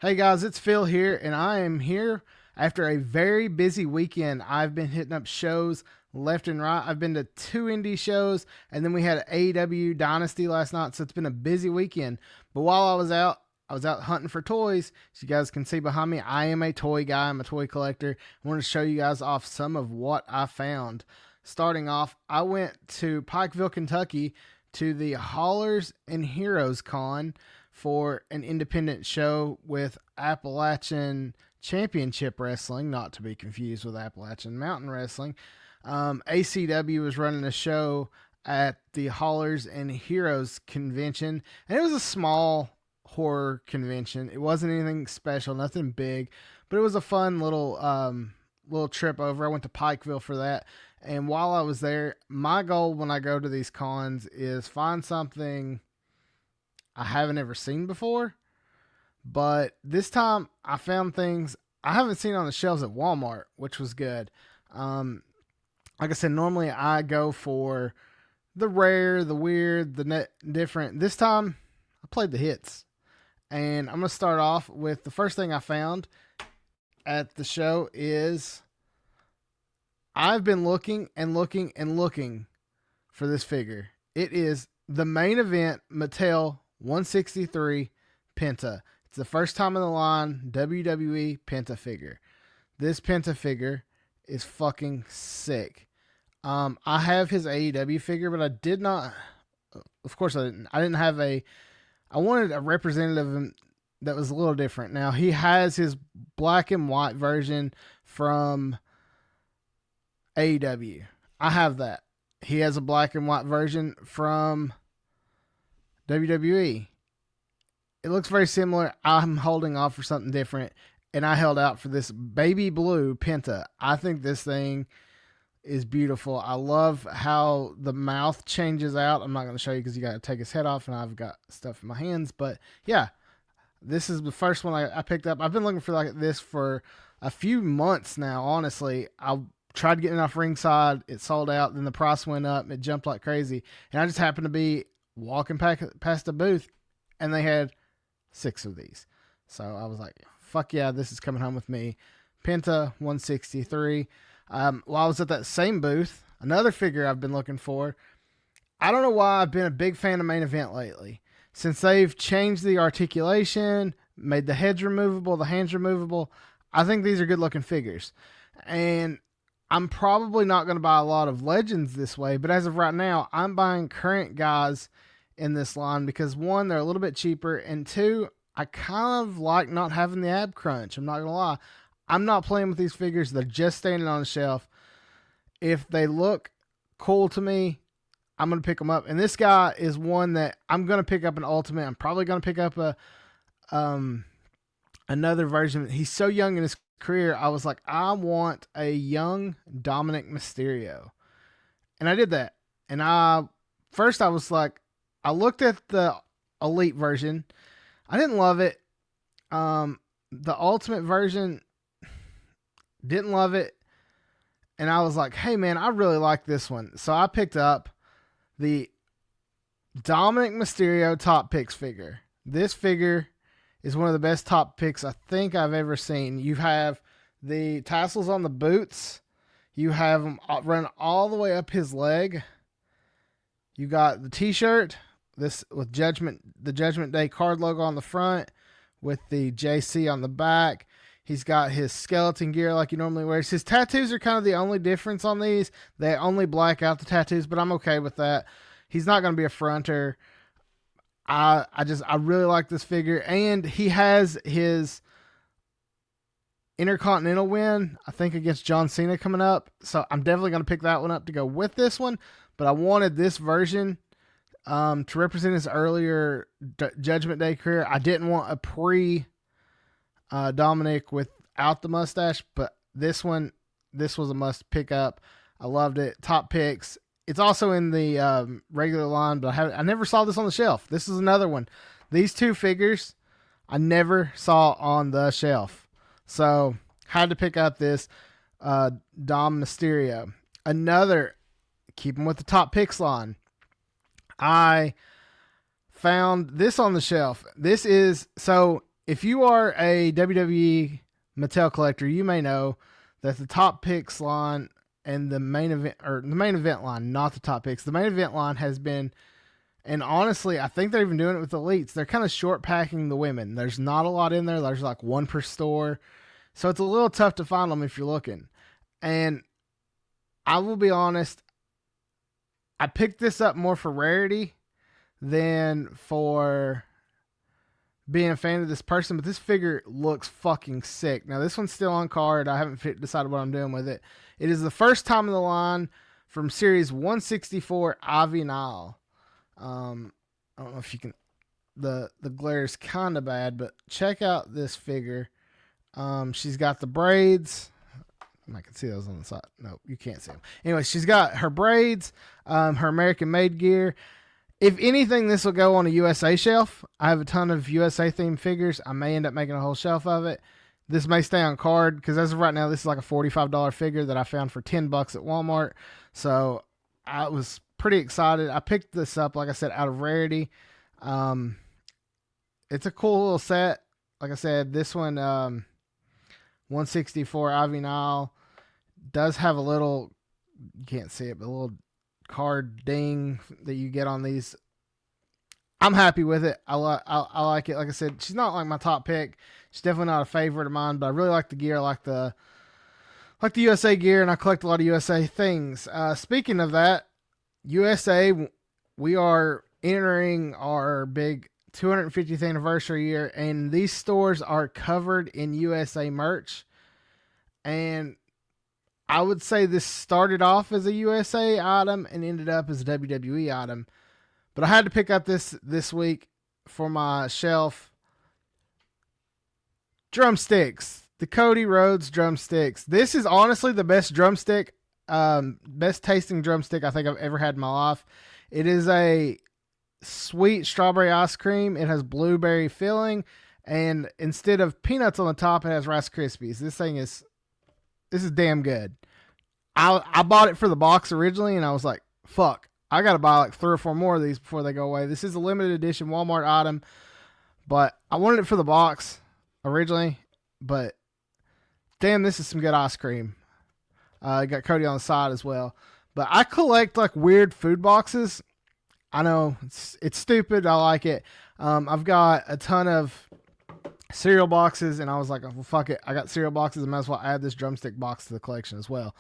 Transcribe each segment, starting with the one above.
Hey guys, it's Phil here, and I am here after a very busy weekend. I've been hitting up shows left and right. I've been to two indie shows, and then we had AEW Dynasty last night, so it's been a busy weekend. But while I was out hunting for toys. As you guys can see behind me, I am a toy guy. I'm a toy collector. I want to show you guys off some of what I found. Starting off, I went to Pikeville, Kentucky to the Hollers and Heroes Con for an independent show with Appalachian Championship Wrestling, not to be confused with Appalachian Mountain Wrestling. ACW was running a show at the Hollers and Heroes convention, and it was a small horror convention. It wasn't anything special, nothing big, but it was a fun little trip over. I went to Pikeville for that. And while I was there, my goal when I go to these cons is find something I haven't ever seen before. But this time I found things I haven't seen on the shelves at Walmart, which was good. Like I said, normally I go for the rare, the weird, the different. This time I played the hits. And I'm going to start off with the first thing I found at the show is I've been looking and looking and looking for this figure. It is the main event Mattel 163 Penta. It's the first time in the line WWE Penta figure. This Penta figure is fucking sick. I have his AEW figure, but I did not. Of course, I didn't. I wanted a representative of him that was a little different. Now he has his black and white version from AEW. I have that. He has a black and white version from WWE. It looks very similar. I'm holding off for something different, and I held out for this baby blue Penta. I think this thing is beautiful. I love how the mouth changes out. I'm not going to show you because you got to take his head off, and I've got stuff in my hands. But yeah, this is the first one I picked up. I've been looking for like this for a few months now, honestly. I tried getting it off ringside. It sold out. Then the price went up. It jumped like crazy. And I just happened to be walking past the booth, and they had 6 of these. So I was like, fuck yeah, this is coming home with me. Penta 163. While I was at that same booth, another figure I've been looking for. I don't know why I've been a big fan of Main Event lately. Since they've changed the articulation, made the heads removable, the hands removable, I think these are good looking figures. And I'm probably not going to buy a lot of Legends this way, but as of right now, I'm buying current guys in this line because one, they're a little bit cheaper, and two, I kind of like not having the ab crunch. I'm not going to lie. I'm not playing with these figures. They're just standing on the shelf. If they look cool to me, I'm going to pick them up. And this guy is one that I'm going to pick up an Ultimate. I'm probably going to pick up another version. He's so young in his career. I was like, I want a young Dominic Mysterio. And I did that. And first I was like, I looked at the Elite version. I didn't love it. The Ultimate version, didn't love it. And I was like, hey man, I really like this one. So I picked up the Dominic Mysterio Top Picks figure. This figure is one of the best top picks I think I've ever seen. You have the tassels on the boots. You have them run all the way up his leg. You got the t-shirt, this with the Judgment Day card logo on the front with the JC on the back. He's got his skeleton gear like he normally wears. His tattoos are kind of the only difference on these. They only black out the tattoos, but I'm okay with that. He's not going to be a fronter. I really like this figure, and he has his Intercontinental win, I think, against John Cena coming up. So I'm definitely going to pick that one up to go with this one. But I wanted this version to represent his earlier Judgment Day career. I didn't want a Dominic without the mustache, but this was a must pick up. I loved it. Top picks. It's also in the regular line, but I never saw this on the shelf. This is another one. These two figures I never saw on the shelf. So had to pick up this Dom Mysterio. Another, keeping with the top picks line, I found this on the shelf. This is, so if you are a WWE Mattel collector, you may know that the top picks line and the main event line, not the top picks, the main event line has been, and honestly, I think they're even doing it with elites. They're kind of short packing the women. There's not a lot in there. There's like one per store. So it's a little tough to find them if you're looking. And I will be honest, I picked this up more for rarity than for being a fan of this person, but this figure looks fucking sick. Now, this one's still on card. I haven't decided what I'm doing with it. It is the first time in the line from Series 164, Ivy Nile. I don't know if you can... The glare is kind of bad, but check out this figure. She's got the braids. I can see those on the side. No, you can't see them. Anyway, she's got her braids, her American-made gear. If anything, this will go on a USA shelf. I have a ton of USA themed figures. I may end up making a whole shelf of it. This may stay on card because as of right now, this is like a $45 figure that I found for $10 at Walmart. So I was pretty excited. I picked this up, like I said, out of rarity. It's a cool little set. Like I said, this one, 164 Ivy Nile, does have a little, you can't see it, but a little card ding that you get on these. I'm happy with it. I like it. Like I said, she's not like my top pick. She's definitely not a favorite of mine, but I really like the gear. I like the USA gear, and I collect a lot of USA things. Speaking of that, USA, we are entering our big 250th anniversary year, and these stores are covered in USA merch. And I would say this started off as a USA item and ended up as a WWE item. But I had to pick up this week for my shelf. Drumsticks. The Cody Rhodes drumsticks. This is honestly the best drumstick, best tasting drumstick I think I've ever had in my life. It is a sweet strawberry ice cream. It has blueberry filling, and instead of peanuts on the top, it has Rice Krispies. This is damn good. I bought it for the box originally, and I was like, fuck, I gotta buy like 3 or 4 more of these before they go away. This is a limited edition Walmart item, but I wanted it for the box originally, but damn, this is some good ice cream. Got Cody on the side as well. But I collect like weird food boxes. I know it's stupid. I like it. I've got a ton of cereal boxes, and I was like, well, fuck it. I got cereal boxes, and might as well add this drumstick box to the collection as well.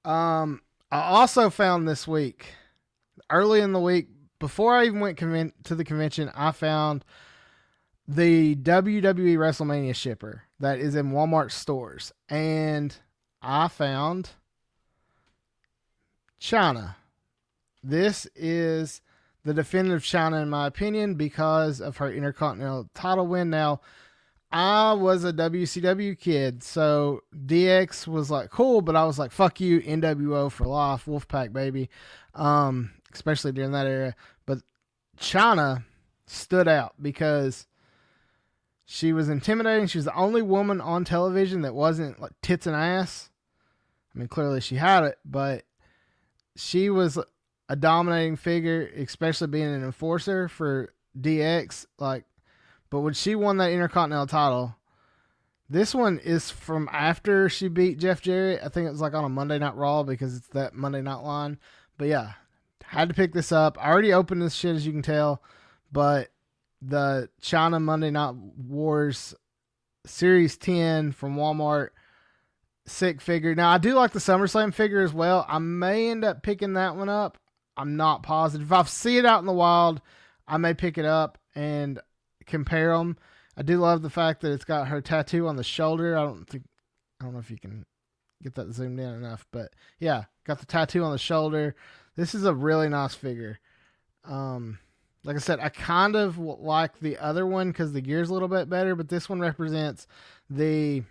I also found this week, early in the week, before I even went to the convention, I found the WWE WrestleMania shipper that is in Walmart stores, and I found Chyna. This is the definitive Chyna in my opinion because of her Intercontinental title win. Now, I was a WCW kid, so DX was like cool, but I was like, fuck you, NWO for life, Wolfpack baby, especially during that era. But Chyna stood out because she was intimidating. She was the only woman on television that wasn't like tits and ass. I mean, clearly she had it, but she was a dominating figure, especially being an enforcer for DX. But when she won that Intercontinental title, this one is from after she beat Jeff Jarrett. I think it was like on a Monday Night Raw because it's that Monday Night line. But yeah, had to pick this up. I already opened this shit, as you can tell, but the Chyna Monday Night Wars Series 10 from Walmart, sick figure. Now, I do like the SummerSlam figure as well. I may end up picking that one up. I'm not positive. If I see it out in the wild, I may pick it up and compare them. I do love the fact that it's got her tattoo on the shoulder. I don't know if you can get that zoomed in enough, but yeah, got the tattoo on the shoulder. This is a really nice figure. Like I said, I kind of like the other one because the gear's a little bit better, but this one represents the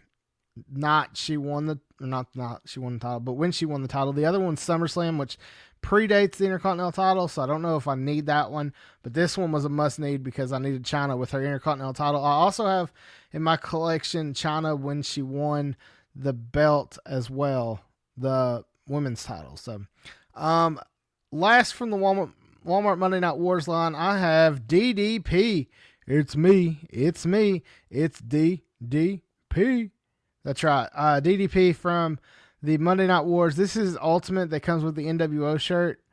she won the title, but when she won the title. The other one's SummerSlam, which predates the Intercontinental title, so I don't know if I need that one, but this one was a must need because I needed Chyna with her Intercontinental title. I also have in my collection Chyna when she won the belt as well, the women's title. So last from the Walmart Monday Night Wars line, I have DDP, It's me. It's me. It's DDP. That's right. DDP from the Monday Night Wars. This is Ultimate that comes with the NWO shirt.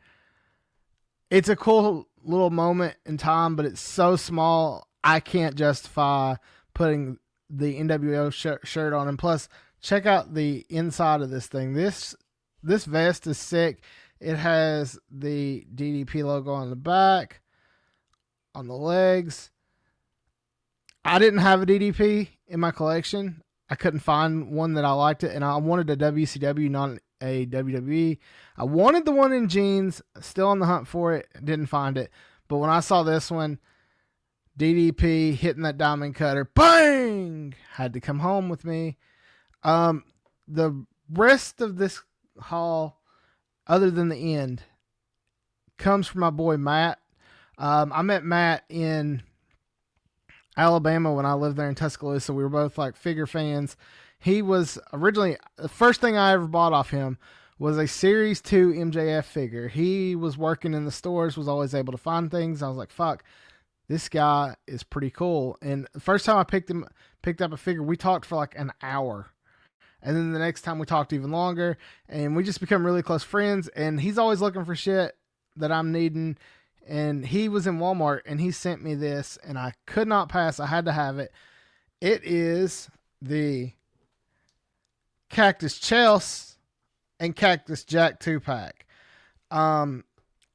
It's a cool little moment in time, but it's so small, I can't justify putting the NWO shirt on. And plus, check out the inside of this thing. This vest is sick. It has the DDP logo on the back, on the legs. I didn't have a DDP in my collection. I couldn't find one that I liked it, and I wanted a WCW, not a WWE. I wanted the one in jeans, still on the hunt for it, didn't find it. But when I saw this one, DDP hitting that diamond cutter, bang! Had to come home with me. The rest of this haul, other than the end, comes from my boy Matt. I met Matt in Alabama when I lived there in Tuscaloosa. We were both like figure fans. He was originally, the first thing I ever bought off him was a Series 2 MJF figure. He was working in the stores, was always able to find things. I was like, fuck, this guy is pretty cool. And the first time I picked up a figure, we talked for like an hour. And then the next time we talked even longer, and we just become really close friends. And he's always looking for shit that I'm needing. And he was in Walmart and he sent me this, and I could not pass. I had to have it. It is the Cactus Chelsea and Cactus Jack 2-pack.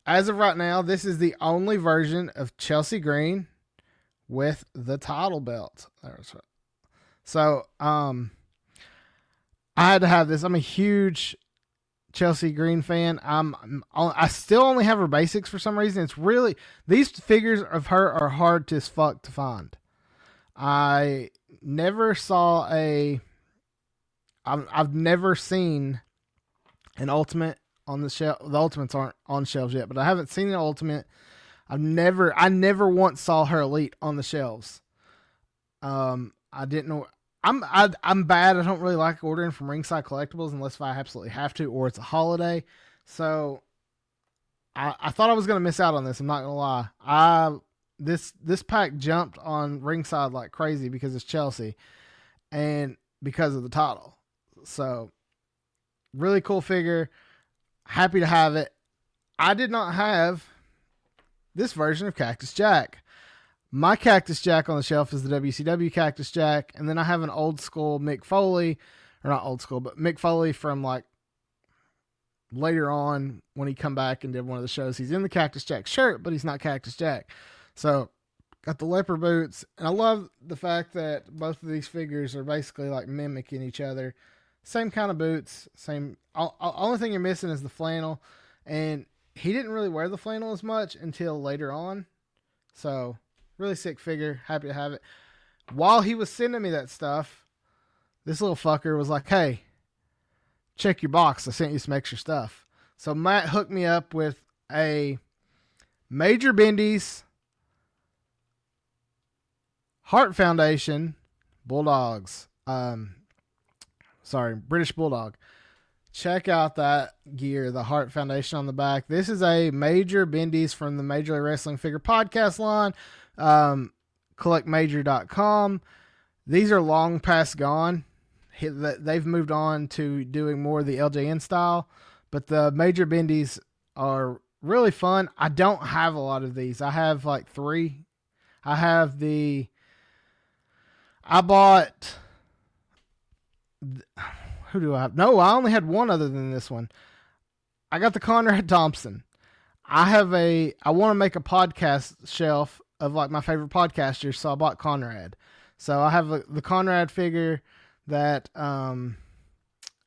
As of right now, this is the only version of Chelsea Green with the title belt. So, I had to have this. I'm a huge Chelsea Green fan. I still only have her basics for some reason. It's really, these figures of her are hard as fuck to find. I never saw I've never seen an Ultimate on the shelf. The Ultimates aren't on shelves yet, but I haven't seen an Ultimate. I never once saw her Elite on the shelves. I didn't know. I'm bad. I don't really like ordering from Ringside Collectibles unless I absolutely have to, or it's a holiday. So I thought I was gonna miss out on this. I'm not gonna lie. This pack jumped on Ringside like crazy because it's Chelsea and because of the title. So really cool figure. Happy to have it. I did not have this version of Cactus Jack. My Cactus Jack on the shelf is the WCW Cactus Jack, and then I have an old school Mick Foley, or not old school, but Mick Foley from like later on when he come back and did one of the shows. He's in the Cactus Jack shirt, but he's not Cactus Jack. So got the leopard boots, and I love the fact that both of these figures are basically like mimicking each other. Same kind of boots, same. Only thing you're missing is the flannel, and he didn't really wear the flannel as much until later on. So really sick figure. Happy to have it. While he was sending me that stuff, this little fucker was like, hey, check your box. I sent you some extra stuff. So Matt hooked me up with a Major Bendy's Heart Foundation Bulldogs. British Bulldog. Check out that gear, the Heart Foundation on the back. This is a Major Bendy's from the Major League Wrestling Figure Podcast line. Collectmajor.com. These are long past gone. They've moved on to doing more of the LJN style, but the Major Bendy's are really fun. I don't have a lot of these. I have like 3. Who do I have? No, I only had one other than this one. I got the Conrad Thompson. I want to make a podcast shelf of like my favorite podcasters, so I bought Conrad. So I have the Conrad figure that I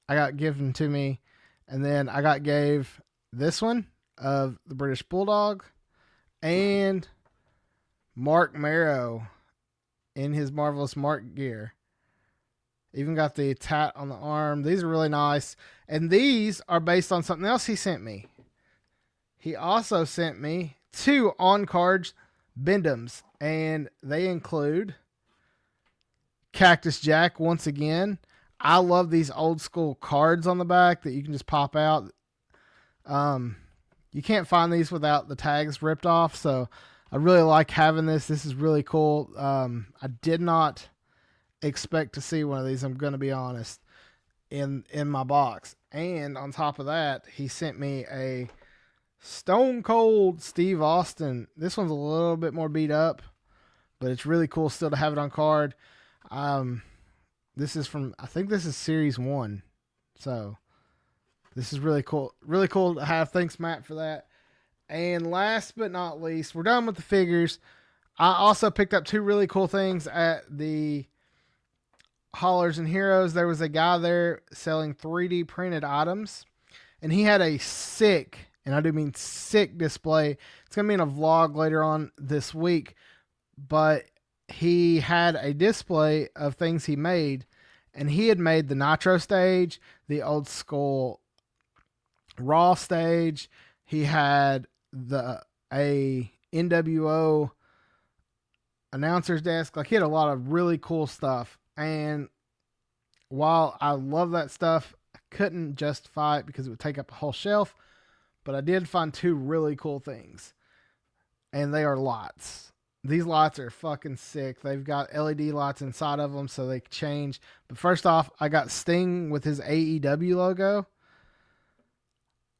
got given to me, and then I gave this one of the British Bulldog and Mark Marrow in his Marvelous Mark gear. Even got the tat on the arm. These are really nice. And these are based on something else he sent me. He also sent me 2 on-cards Bendums, and they include Cactus Jack once again. I love these old school cards on the back that you can just pop out. You can't find these without the tags ripped off, so I really like having this. This is really cool. I did not expect to see one of these, I'm going to be honest, in my box. And on top of that, he sent me a Stone Cold Steve Austin. This one's a little bit more beat up, but it's really cool still to have it on card. This is from, I think this is Series 1. So this is really cool. Really cool to have. Thanks, Matt, for that. And last but not least, we're done with the figures. I also picked up two really cool things at the Hollers and Heroes. There was a guy there selling 3D printed items, and he had a sick, and I do mean sick, display. It's going to be in a vlog later on this week, but he had a display of things he made, and he had made the Nitro stage, the old school Raw stage. He had a NWO announcer's desk. Like, he had a lot of really cool stuff. And while I love that stuff, I couldn't justify it because it would take up a whole shelf. But I did find two really cool things. And they are lights. These lights are fucking sick. They've got LED lights inside of them so they change. But first off, I got Sting with his AEW logo.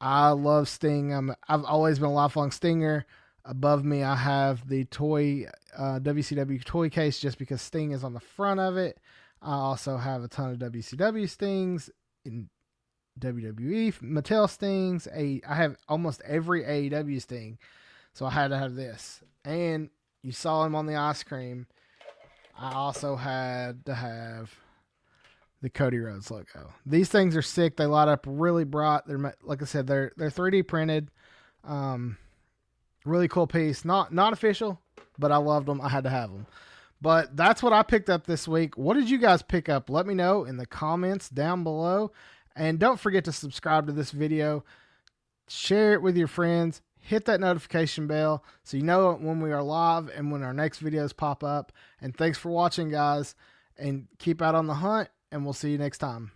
I love Sting. I've always been a lifelong Stinger. Above me, I have the toy WCW toy case just because Sting is on the front of it. I also have a ton of WCW Stings, in WWE Mattel Stings. I have almost every AEW Sting, so I had to have this. And you saw him on the ice cream. I also had to have the Cody Rhodes logo. These things are sick. They light up really bright. They're, like I said, they're 3D printed. Really cool piece. Not official, but I loved them. I had to have them. But that's what I picked up this week. What did you guys pick up? Let me know in the comments down below. And don't forget to subscribe to this video. Share it with your friends. Hit that notification bell so you know when we are live and when our next videos pop up. And thanks for watching, guys. And keep out on the hunt, and we'll see you next time.